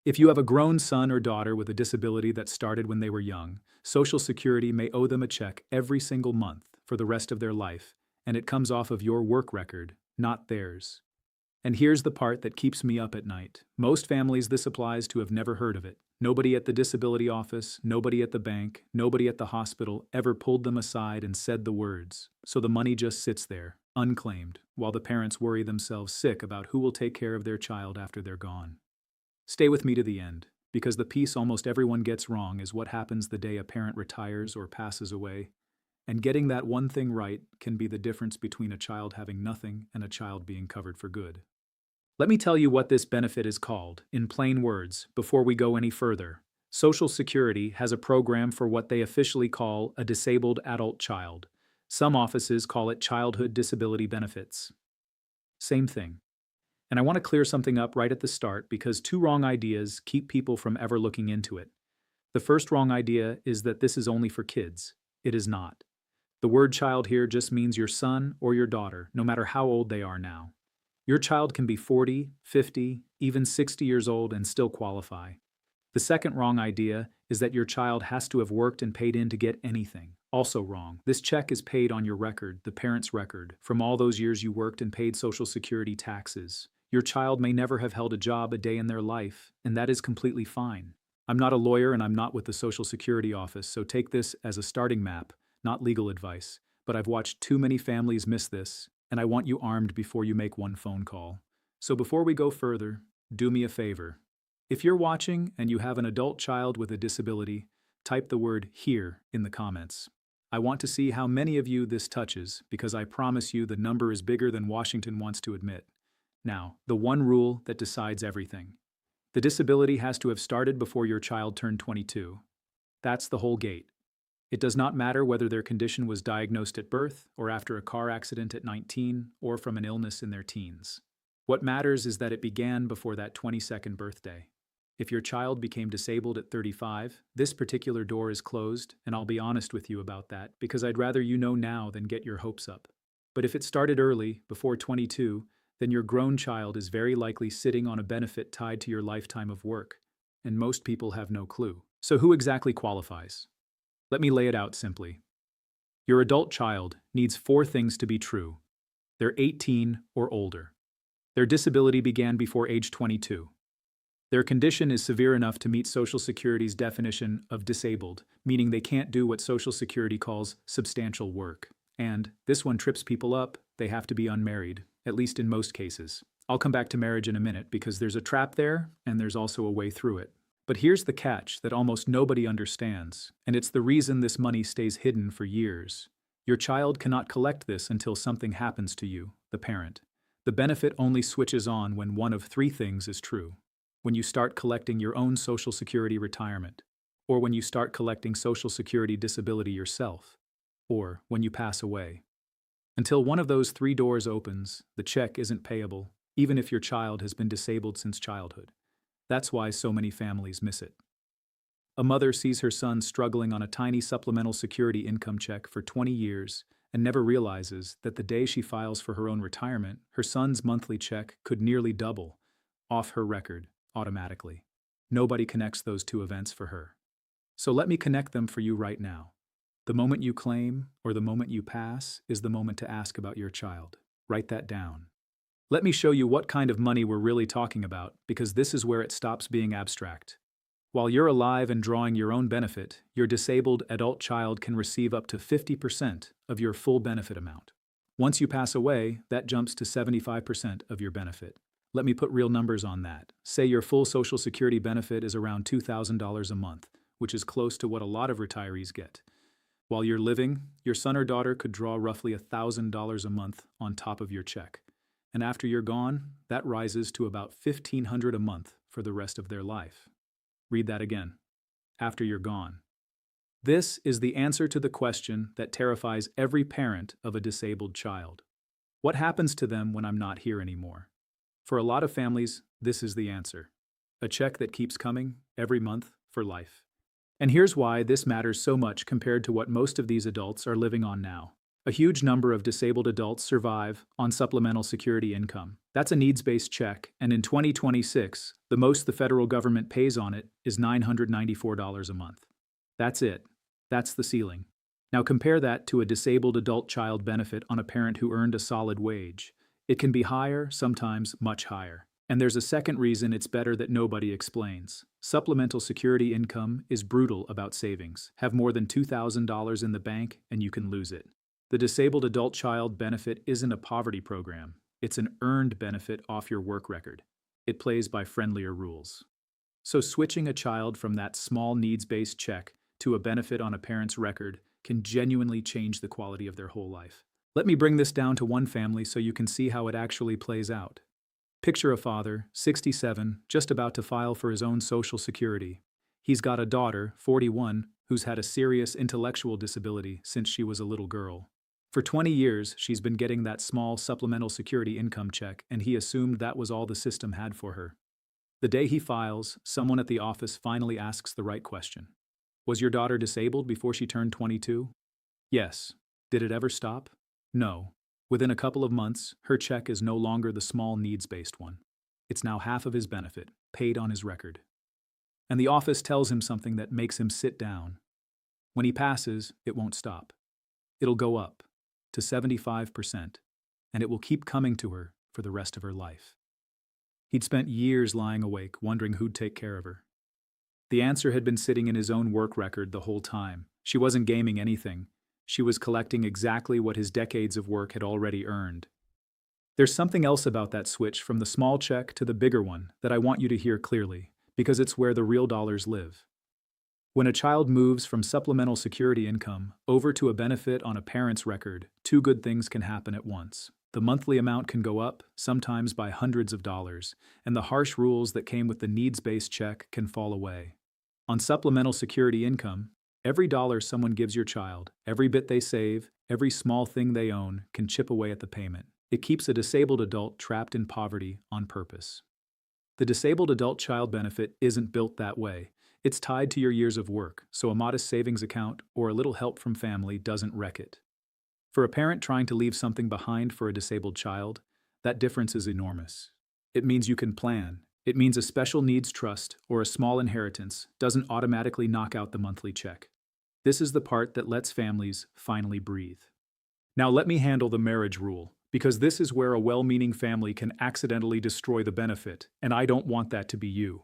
If you have a grown son or daughter with a disability that started when they were young, Social Security may owe them a check every single month for the rest of their life, and it comes off of your work record, not theirs. And here's the part that keeps me up at night. Most families this applies to have never heard of it. Nobody at the disability office, nobody at the bank, nobody at the hospital ever pulled them aside and said the words. So the money just sits there, unclaimed, while the parents worry themselves sick about who will take care of their child after they're gone. Stay with me to the end, because the piece almost everyone gets wrong is what happens the day a parent retires or passes away. And getting that one thing right can be the difference between a child having nothing and a child being covered for good. Let me tell you what this benefit is called, in plain words, before we go any further. Social Security has a program for what they officially call a disabled adult child. Some offices call it childhood disability benefits. Same thing. And I want to clear something up right at the start because two wrong ideas keep people from ever looking into it. The first wrong idea is that this is only for kids. It is not. The word child here just means your son or your daughter, no matter how old they are now. Your child can be 40, 50, even 60 years old and still qualify. The second wrong idea is that your child has to have worked and paid in to get anything. Also wrong. This check is paid on your record, the parent's record, from all those years you worked and paid Social Security taxes. Your child may never have held a job a day in their life, and that is completely fine. I'm not a lawyer and I'm not with the Social Security office, so take this as a starting map, not legal advice. But I've watched too many families miss this, and I want you armed before you make one phone call. So before we go further, do me a favor. If you're watching and you have an adult child with a disability, type the word "here" in the comments. I want to see how many of you this touches, because I promise you the number is bigger than Washington wants to admit. Now, the one rule that decides everything. The disability has to have started before your child turned 22. That's the whole gate. It does not matter whether their condition was diagnosed at birth or after a car accident at 19 or from an illness in their teens. What matters is that it began before that 22nd birthday. If your child became disabled at 35, this particular door is closed, and I'll be honest with you about that because I'd rather you know now than get your hopes up. But if it started early, before 22, then your grown child is very likely sitting on a benefit tied to your lifetime of work, and most people have no clue. So who exactly qualifies? Let me lay it out simply. Your adult child needs 4 things to be true. They're 18 or older. Their disability began before age 22. Their condition is severe enough to meet Social Security's definition of disabled, meaning they can't do what Social Security calls substantial work. And this one trips people up, they have to be unmarried, at least in most cases. I'll come back to marriage in a minute because there's a trap there and there's also a way through it. But here's the catch that almost nobody understands, and it's the reason this money stays hidden for years. Your child cannot collect this until something happens to you, the parent. The benefit only switches on when one of 3 things is true. When you start collecting your own Social Security retirement, or when you start collecting Social Security disability yourself, or when you pass away. Until one of those 3 doors opens, the check isn't payable, even if your child has been disabled since childhood. That's why so many families miss it. A mother sees her son struggling on a tiny supplemental security income check for 20 years and never realizes that the day she files for her own retirement, her son's monthly check could nearly double, off her record, automatically. Nobody connects those 2 events for her. So let me connect them for you right now. The moment you claim, or the moment you pass, is the moment to ask about your child. Write that down. Let me show you what kind of money we're really talking about, because this is where it stops being abstract. While you're alive and drawing your own benefit, your disabled adult child can receive up to 50% of your full benefit amount. Once you pass away, that jumps to 75% of your benefit. Let me put real numbers on that. Say your full Social Security benefit is around $2,000 a month, which is close to what a lot of retirees get. While you're living, your son or daughter could draw roughly $1,000 a month on top of your check. And after you're gone, that rises to about $1,500 a month for the rest of their life. Read that again. After you're gone. This is the answer to the question that terrifies every parent of a disabled child. What happens to them when I'm not here anymore? For a lot of families, this is the answer. A check that keeps coming every month for life. And here's why this matters so much compared to what most of these adults are living on now. A huge number of disabled adults survive on supplemental security income. That's a needs-based check, and in 2026, the most the federal government pays on it is $994 a month. That's it. That's the ceiling. Now compare that to a disabled adult child benefit on a parent who earned a solid wage. It can be higher, sometimes much higher. And there's a second reason it's better that nobody explains. Supplemental security income is brutal about savings. Have more than $2,000 in the bank and you can lose it. The disabled adult child benefit isn't a poverty program. It's an earned benefit off your work record. It plays by friendlier rules. So switching a child from that small needs-based check to a benefit on a parent's record can genuinely change the quality of their whole life. Let me bring this down to one family so you can see how it actually plays out. Picture a father, 67, just about to file for his own Social Security. He's got a daughter, 41, who's had a serious intellectual disability since she was a little girl. For 20 years, she's been getting that small supplemental security income check, and he assumed that was all the system had for her. The day he files, someone at the office finally asks the right question. Was your daughter disabled before she turned 22? Yes. Did it ever stop? No. Within a couple of months, her check is no longer the small needs-based one. It's now half of his benefit, paid on his record. And the office tells him something that makes him sit down. When he passes, it won't stop. It'll go up to 75%, and it will keep coming to her for the rest of her life. He'd spent years lying awake, wondering who'd take care of her. The answer had been sitting in his own work record the whole time. She wasn't gaming anything. She was collecting exactly what his decades of work had already earned. There's something else about that switch from the small check to the bigger one that I want you to hear clearly, because it's where the real dollars live. When a child moves from supplemental security income over to a benefit on a parent's record, two good things can happen at once. The monthly amount can go up, sometimes by hundreds of dollars, and the harsh rules that came with the needs-based check can fall away. On supplemental security income, every dollar someone gives your child, every bit they save, every small thing they own can chip away at the payment. It keeps a disabled adult trapped in poverty on purpose. The disabled adult child benefit isn't built that way. It's tied to your years of work, so a modest savings account or a little help from family doesn't wreck it. For a parent trying to leave something behind for a disabled child, that difference is enormous. It means you can plan. It means a special needs trust or a small inheritance doesn't automatically knock out the monthly check. This is the part that lets families finally breathe. Now let me handle the marriage rule, because this is where a well-meaning family can accidentally destroy the benefit, and I don't want that to be you.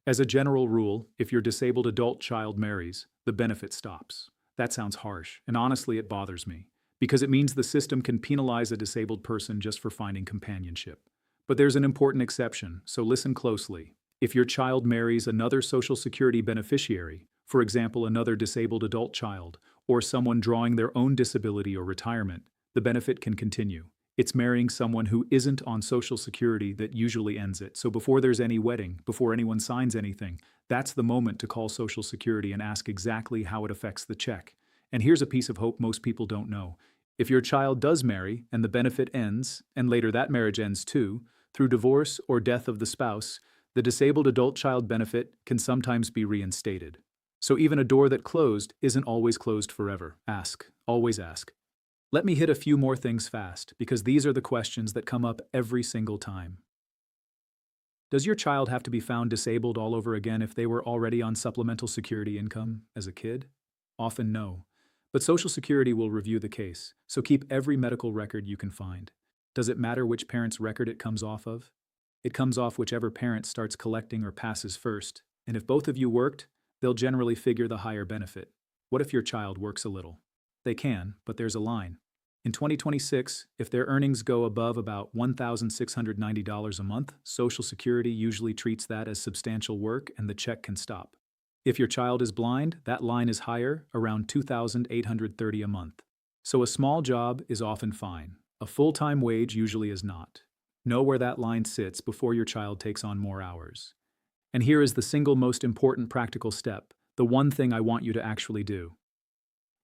As a general rule, if your disabled adult child marries, the benefit stops. That sounds harsh, and honestly it bothers me, because it means the system can penalize a disabled person just for finding companionship. But there's an important exception, so listen closely. If your child marries another Social Security beneficiary, for example another disabled adult child, or someone drawing their own disability or retirement, the benefit can continue. It's marrying someone who isn't on Social Security that usually ends it. So before there's any wedding, before anyone signs anything, that's the moment to call Social Security and ask exactly how it affects the check. And here's a piece of hope most people don't know. If your child does marry and the benefit ends, and later that marriage ends too, through divorce or death of the spouse, the disabled adult child benefit can sometimes be reinstated. So even a door that closed isn't always closed forever. Ask, always ask. Let me hit a few more things fast, because these are the questions that come up every single time. Does your child have to be found disabled all over again if they were already on supplemental security income as a kid? Often no. But Social Security will review the case, so keep every medical record you can find. Does it matter which parent's record it comes off of? It comes off whichever parent starts collecting or passes first, and if both of you worked, they'll generally figure the higher benefit. What if your child works a little? They can, but there's a line. In 2026, if their earnings go above about $1,690 a month, Social Security usually treats that as substantial work and the check can stop. If your child is blind, that line is higher, around $2,830 a month. So a small job is often fine. A full-time wage usually is not. Know where that line sits before your child takes on more hours. And here is the single most important practical step, the one thing I want you to actually do.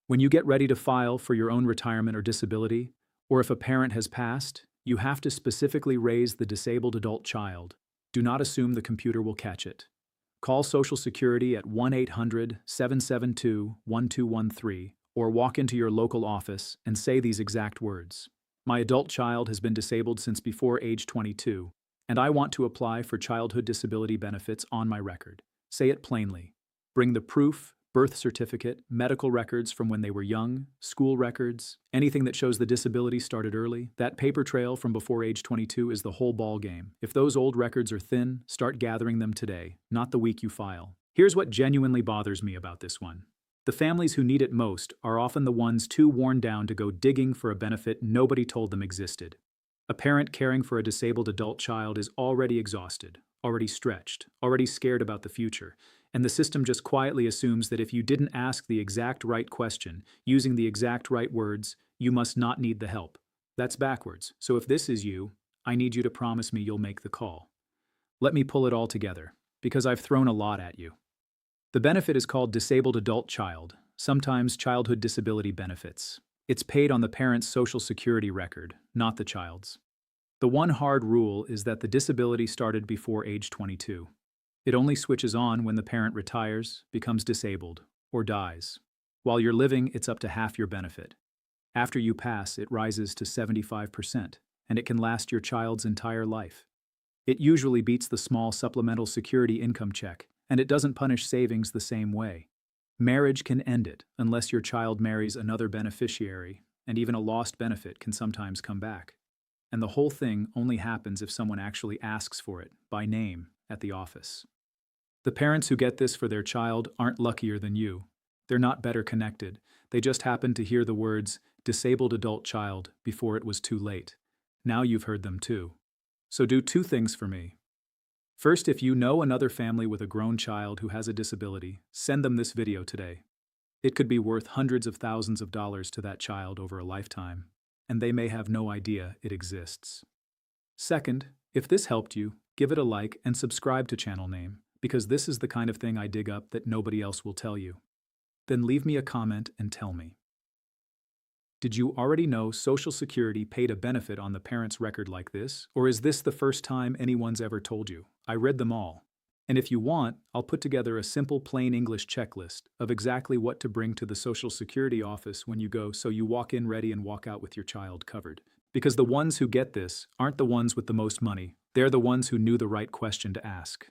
When you get ready to file for your own retirement or disability, or if a parent has passed, you have to specifically raise the disabled adult child. Do not assume the computer will catch it. Call Social Security at 1-800-772-1213 Or walk into your local office and say these exact words. My adult child has been disabled since before age 22, and I want to apply for childhood disability benefits on my record. Say it plainly. Bring the proof, birth certificate, medical records from when they were young, school records, anything that shows the disability started early. That paper trail from before age 22 is the whole ball game. If those old records are thin, start gathering them today, not the week you file. Here's what genuinely bothers me about this one. The families who need it most are often the ones too worn down to go digging for a benefit nobody told them existed. A parent caring for a disabled adult child is already exhausted, already stretched, already scared about the future, and the system just quietly assumes that if you didn't ask the exact right question, using the exact right words, you must not need the help. That's backwards. So if this is you, I need you to promise me you'll make the call. Let me pull it all together, because I've thrown a lot at you. The benefit is called Disabled Adult Child, sometimes Childhood Disability Benefits. It's paid on the parent's Social Security record, not the child's. The one hard rule is that the disability started before age 22. It only switches on when the parent retires, becomes disabled, or dies. While you're living, it's up to half your benefit. After you pass, it rises to 75%, and it can last your child's entire life. It usually beats the small supplemental security income check, and it doesn't punish savings the same way. Marriage can end it unless your child marries another beneficiary, and even a lost benefit can sometimes come back. And the whole thing only happens if someone actually asks for it, by name, at the office. The parents who get this for their child aren't luckier than you. They're not better connected. They just happened to hear the words, disabled adult child, before it was too late. Now you've heard them too. So do two things for me. First, if you know another family with a grown child who has a disability, send them this video today. It could be worth hundreds of thousands of dollars to that child over a lifetime, and they may have no idea it exists. Second, if this helped you, give it a like and subscribe to channel name, because this is the kind of thing I dig up that nobody else will tell you. Then leave me a comment and tell me. Did you already know Social Security paid a benefit on the parent's record like this, or is this the first time anyone's ever told you? I read them all. And if you want, I'll put together a simple plain English checklist of exactly what to bring to the Social Security office when you go, so you walk in ready and walk out with your child covered. Because the ones who get this aren't the ones with the most money. They're the ones who knew the right question to ask.